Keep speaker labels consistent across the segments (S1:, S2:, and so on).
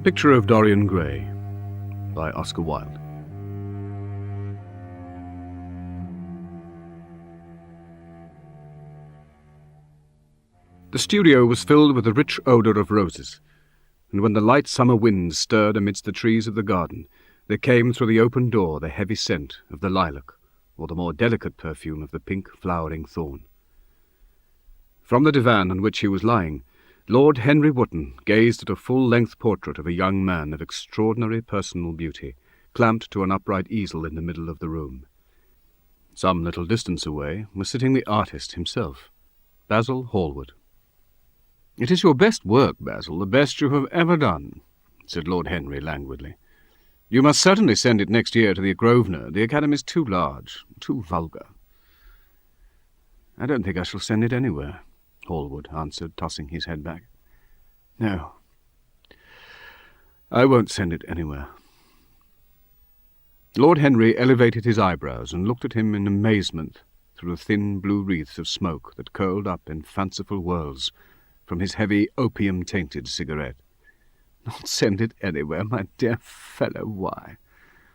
S1: The Picture of Dorian Gray by Oscar Wilde. The studio was filled with the rich odour of roses, and when the light summer winds stirred amidst the trees of the garden, there came through the open door the heavy scent of the lilac, or the more delicate perfume of the pink flowering thorn. From the divan on which he was lying, Lord Henry Wotton gazed at a full-length portrait of a young man of extraordinary personal beauty, clamped to an upright easel in the middle of the room. Some little distance away was sitting the artist himself, Basil Hallward. "It is your best work, Basil, the best you have ever done," said Lord Henry languidly. "You must certainly send it next year to the Grosvenor. The Academy is too large, too vulgar." "I don't think I shall send it anywhere," Hallward answered, tossing his head back. "No, I won't send it anywhere." Lord Henry elevated his eyebrows and looked at him in amazement through the thin blue wreaths of smoke that curled up in fanciful whirls from his heavy opium-tainted cigarette. "Not send it anywhere, my dear fellow, why?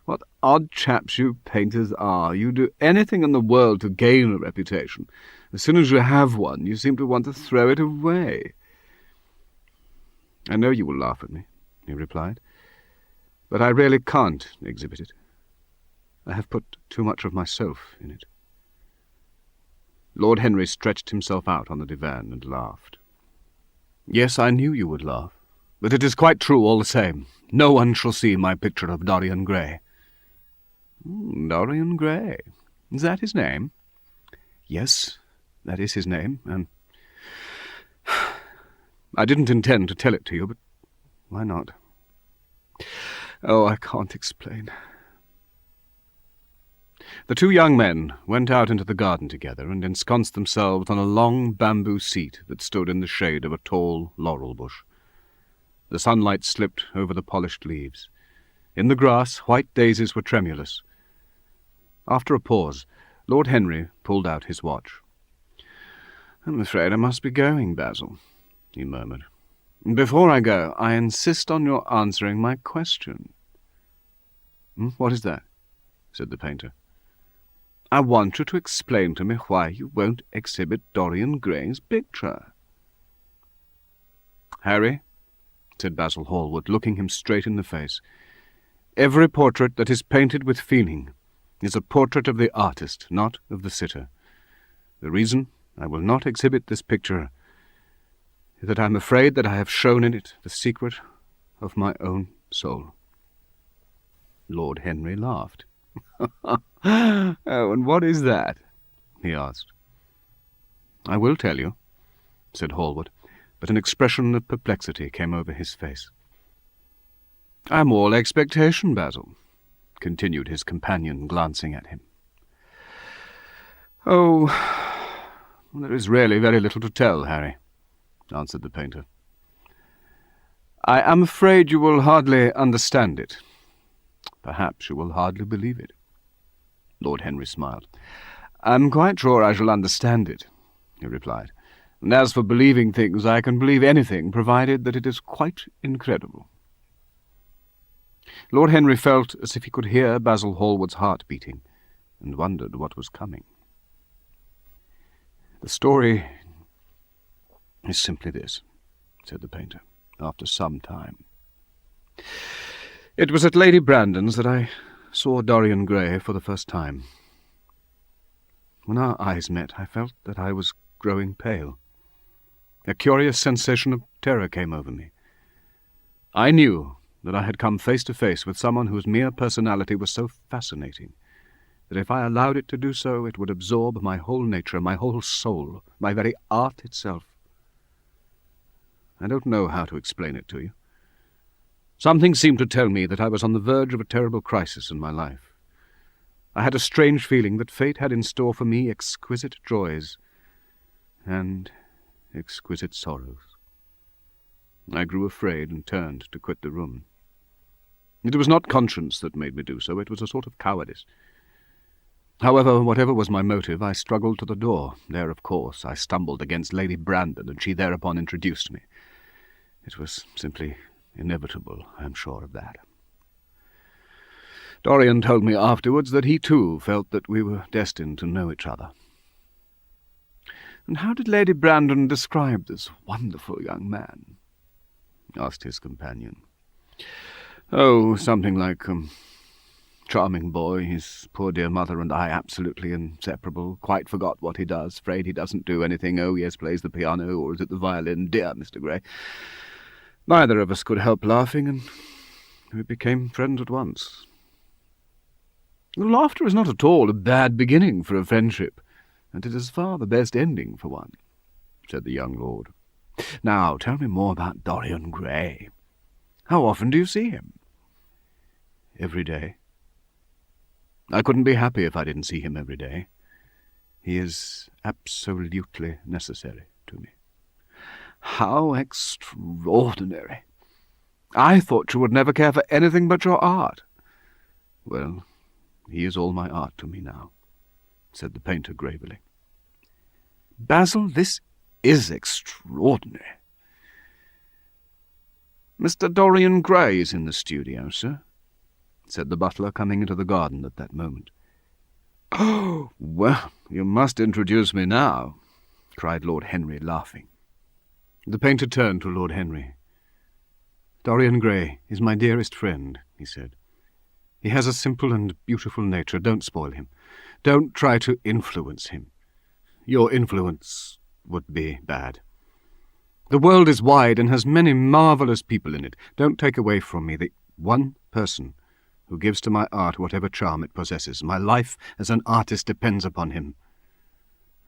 S1: What odd chaps you painters are. You do anything in the world to gain a reputation. As soon as you have one, you seem to want to throw it away." "I know you will laugh at me," he replied, "but I really can't exhibit it. I have put too much of myself in it." Lord Henry stretched himself out on the divan and laughed. "Yes, I knew you would laugh, but it is quite true all the same. No one shall see my picture of Dorian Gray." "Dorian Gray? Is that his name?" "Yes, that is his name, and I didn't intend to tell it to you, but why not? Oh, I can't explain." The two young men went out into the garden together and ensconced themselves on a long bamboo seat that stood in the shade of a tall laurel bush. The sunlight slipped over the polished leaves. In the grass, white daisies were tremulous. After a pause, Lord Henry pulled out his watch. "I'm afraid I must be going, Basil," he murmured. "Before I go, I insist on your answering my question." "What is that?" said the painter. "I want you to explain to me why you won't exhibit Dorian Gray's picture." "Harry," said Basil Hallward, looking him straight in the face, "every portrait that is painted with feeling is a portrait of the artist, not of the sitter. The reason I will not exhibit this picture is that I am afraid that I have shown in it the secret of my own soul." Lord Henry laughed. "Oh, and what is that?" he asked. "I will tell you," said Hallward, but an expression of perplexity came over his face. "I am all expectation, Basil," continued his companion, glancing at him. "Oh, there is really very little to tell, Harry," answered the painter. "I am afraid you will hardly understand it. Perhaps you will hardly believe it." Lord Henry smiled. "I'm quite sure I shall understand it," he replied. "And as for believing things, I can believe anything, provided that it is quite incredible." Lord Henry felt as if he could hear Basil Hallward's heart beating, and wondered what was coming. "The story is simply this," said the painter, after some time. "It was at Lady Brandon's that I saw Dorian Gray for the first time. When our eyes met, I felt that I was growing pale. A curious sensation of terror came over me. I knew that I had come face to face with someone whose mere personality was so fascinating that if I allowed it to do so, it would absorb my whole nature, my whole soul, my very art itself. I don't know how to explain it to you. Something seemed to tell me that I was on the verge of a terrible crisis in my life. I had a strange feeling that fate had in store for me exquisite joys and exquisite sorrows. I grew afraid and turned to quit the room. It was not conscience that made me do so, it was a sort of cowardice. However, whatever was my motive, I struggled to the door. There, of course, I stumbled against Lady Brandon, and she thereupon introduced me. It was simply inevitable, I'm sure of that. Dorian told me afterwards that he too felt that we were destined to know each other. And how did Lady Brandon describe this wonderful young man? Asked his companion. Oh, something like, charming boy, his poor dear mother and I absolutely inseparable, quite forgot what he does, afraid he doesn't do anything, oh yes, plays the piano, or is it the violin, dear Mr. Gray. Neither of us could help laughing, and we became friends at once. Laughter is not at all a bad beginning for a friendship, and it is far the best ending for one, said the young lord. Now, tell me more about Dorian Gray. How often do you see him? Every day. I couldn't be happy if I didn't see him every day. He is absolutely necessary to me. How extraordinary! I thought you would never care for anything but your art. Well, he is all my art to me now, said the painter gravely. Basil, this is extraordinary. Mr. Dorian Gray is in the studio, sir, said the butler, coming into the garden at that moment. Oh, well, you must introduce me now, cried Lord Henry, laughing. The painter turned to Lord Henry. Dorian Gray is my dearest friend, he said. He has a simple and beautiful nature. Don't spoil him. Don't try to influence him. Your influence would be bad. The world is wide and has many marvellous people in it. Don't take away from me the one person who gives to my art whatever charm it possesses. My life as an artist depends upon him.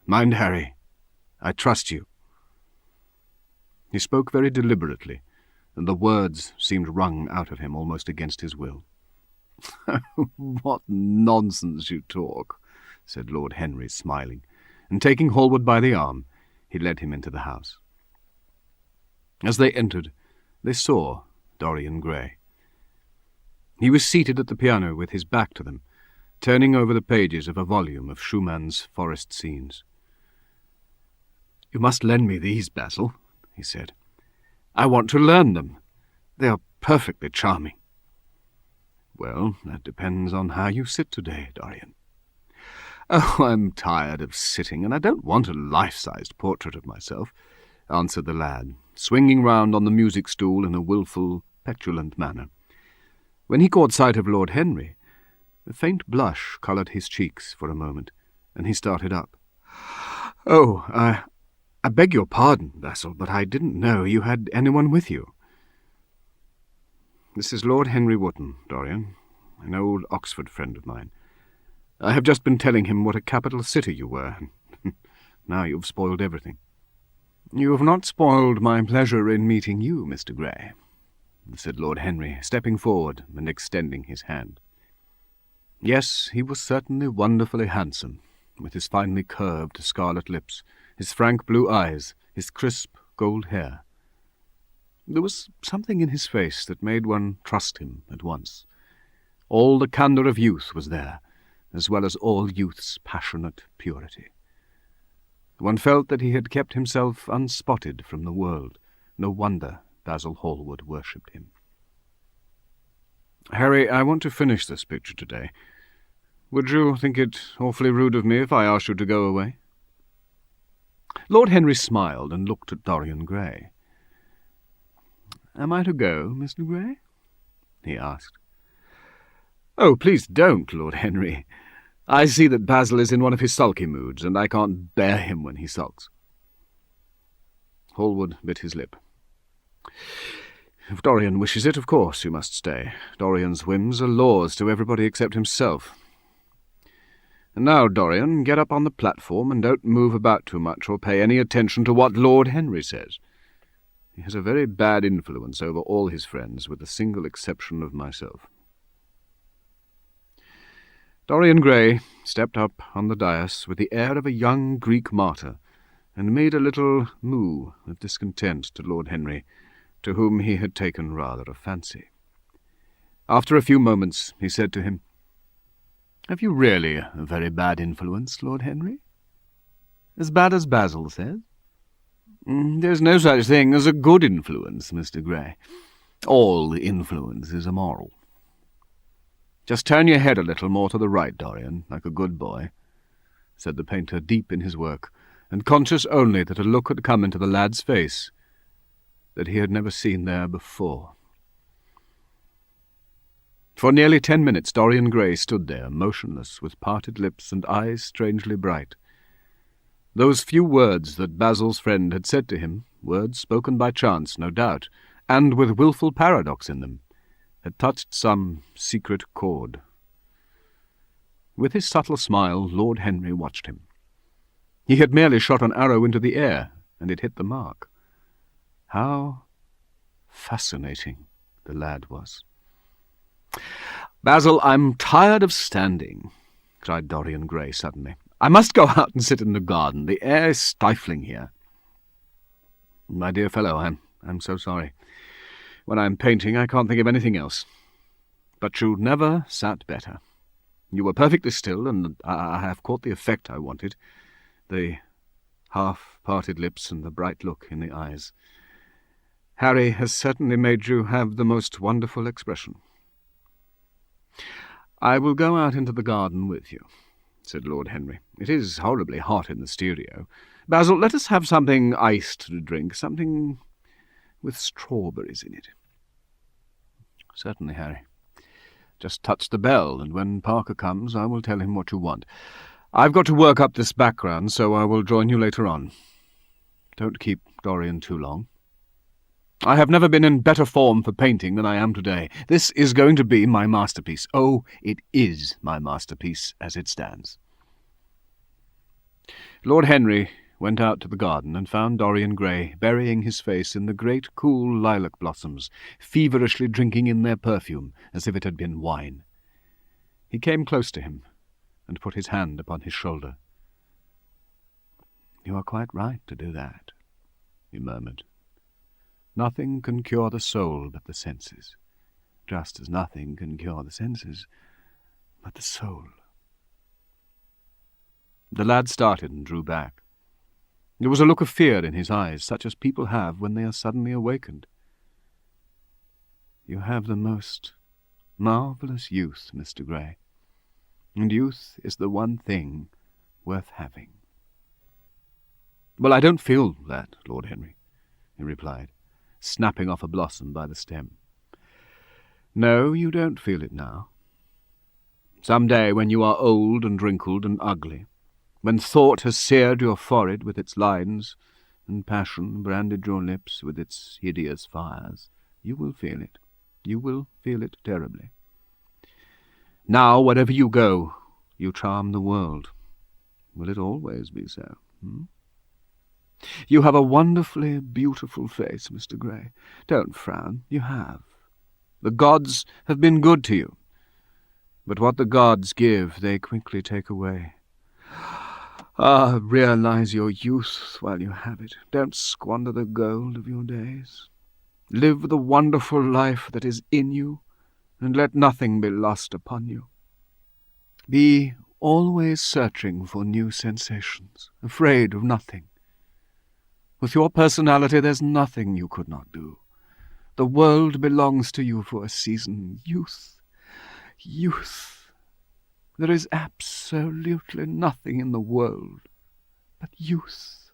S1: Mind, Harry, I trust you. He spoke very deliberately, and the words seemed wrung out of him almost against his will. What nonsense you talk, said Lord Henry, smiling, and taking Hallward by the arm, he led him into the house. As they entered, they saw Dorian Gray. He was seated at the piano with his back to them, turning over the pages of a volume of Schumann's forest scenes. You must lend me these, Basil, he said. I want to learn them. They are perfectly charming. Well, that depends on how you sit today, Dorian. Oh, I'm tired of sitting, and I don't want a life-sized portrait of myself, answered the lad, swinging round on the music stool in a wilful, petulant manner. When he caught sight of Lord Henry, a faint blush coloured his cheeks for a moment, and he started up. Oh, I beg your pardon, Basil, but I didn't know you had anyone with you. This is Lord Henry Wotton, Dorian, an old Oxford friend of mine. I have just been telling him what a capital sitter you were. Now you've spoiled everything. You have not spoiled my pleasure in meeting you, Mr. Gray, said Lord Henry, stepping forward and extending his hand. Yes, he was certainly wonderfully handsome, with his finely curved scarlet lips, his frank blue eyes, his crisp gold hair. There was something in his face that made one trust him at once. All the candour of youth was there, as well as all youth's passionate purity. One felt that he had kept himself unspotted from the world. No wonder Basil Hallward worshipped him. Harry, I want to finish this picture today. Would you think it awfully rude of me if I asked you to go away? Lord Henry smiled and looked at Dorian Gray. Am I to go, Mr. Gray? He asked. Oh, please don't, Lord Henry. I see that Basil is in one of his sulky moods, and I can't bear him when he sulks. Hallward bit his lip. If Dorian wishes it, of course you must stay. Dorian's whims are laws to everybody except himself. And now, Dorian, get up on the platform and don't move about too much or pay any attention to what Lord Henry says. He has a very bad influence over all his friends, with the single exception of myself. Dorian Gray stepped up on the dais with the air of a young Greek martyr, and made a little moo of discontent to Lord Henry, to whom he had taken rather a fancy. After a few moments, he said to him, Have you really a very bad influence, Lord Henry? As bad as Basil says? There's no such thing as a good influence, Mr. Gray. All influence is immoral. Just turn your head a little more to the right, Dorian, like a good boy, said the painter, deep in his work, and conscious only that a look had come into the lad's face that he had never seen there before. For nearly 10 minutes Dorian Gray stood there, motionless, with parted lips and eyes strangely bright. Those few words that Basil's friend had said to him, words spoken by chance, no doubt, and with wilful paradox in them, had touched some secret chord. With his subtle smile, Lord Henry watched him. He had merely shot an arrow into the air, and it hit the mark. How fascinating the lad was. "Basil, I'm tired of standing," cried Dorian Gray suddenly. "I must go out and sit in the garden. The air is stifling here." "My dear fellow, I'm so sorry. When I'm painting, I can't think of anything else. But you never sat better. You were perfectly still, and I have caught the effect I wanted, the half-parted lips and the bright look in the eyes. Harry has certainly made you have the most wonderful expression." "I will go out into the garden with you," said Lord Henry. "It is horribly hot in the studio. Basil, let us have something iced to drink, something with strawberries in it." "Certainly, Harry. Just touch the bell, and when Parker comes I will tell him what you want. I've got to work up this background, so I will join you later on. Don't keep Dorian too long. I have never been in better form for painting than I am today. This is going to be my masterpiece. Oh, it is my masterpiece as it stands." Lord Henry went out to the garden and found Dorian Gray burying his face in the great cool lilac blossoms, feverishly drinking in their perfume as if it had been wine. He came close to him and put his hand upon his shoulder. "You are quite right to do that," he murmured. "Nothing can cure the soul but the senses, just as nothing can cure the senses but the soul." The lad started and drew back. There was a look of fear in his eyes, such as people have when they are suddenly awakened. "You have the most marvellous youth, Mr. Gray, and youth is the one thing worth having." "Well, I don't feel that, Lord Henry," he replied, snapping off a blossom by the stem. "No, you don't feel it now. Some day when you are old and wrinkled and ugly, when thought has seared your forehead with its lines, and passion branded your lips with its hideous fires, you will feel it. You will feel it terribly. Now, wherever you go, you charm the world. Will it always be so? You have a wonderfully beautiful face, Mr. Gray. Don't frown. You have. The gods have been good to you. But what the gods give, they quickly take away. Ah, realize your youth while you have it. Don't squander the gold of your days. Live the wonderful life that is in you, and let nothing be lost upon you. Be always searching for new sensations, afraid of nothing. With your personality, there's nothing you could not do. The world belongs to you for a season. Youth. There is absolutely nothing in the world but youth."